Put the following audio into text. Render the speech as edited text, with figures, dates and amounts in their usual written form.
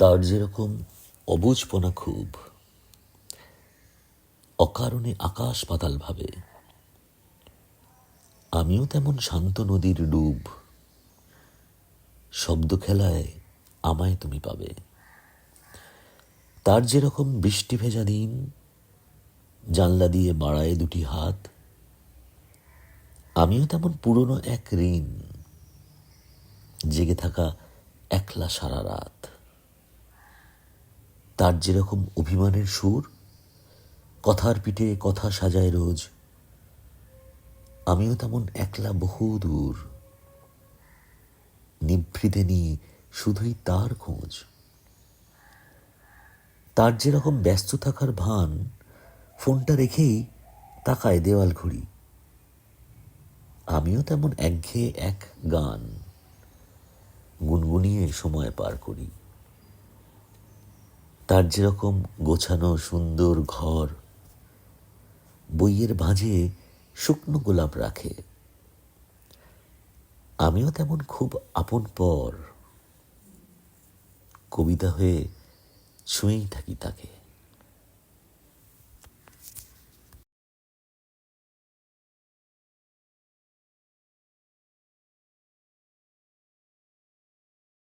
তার যেরকম অবুঝপনা খুব, অকারণে আকাশ পাতাল ভাবে, আমিও তেমন শান্ত নদীর ডুব, শব্দ খেলায় আমায় তুমি পাবে। তার যেরকম বৃষ্টি ভেজা দিন, জানলা দিয়ে বাড়ায় দুটি হাত, আমিও তেমন পুরনো এক ঋণ, জেগে থাকা একলা সারা রাত। তার যেরকম অভিমানের সুর, কথার পিঠে কথা সাজায় রোজ, আমিও তেমন একলা বহু দূর, নিভৃতে নিয়ে শুধুই তার খোঁজ। তার যেরকম ব্যস্ত থাকার ভান, ফোনটা রেখেই তাকায় দেওয়াল ঘড়ি, আমিও তেমন একঘেয়ে এক গান গুনগুনিয়ে সময় পার করি। তার যেরকম গোছানো সুন্দর ঘর, বইয়ের ভাঁজে শুকনো গোলাপ রাখে, আমিও তেমন খুব আপন পর, কবিতা হয়ে ছুঁয়েই থাকি তাকে।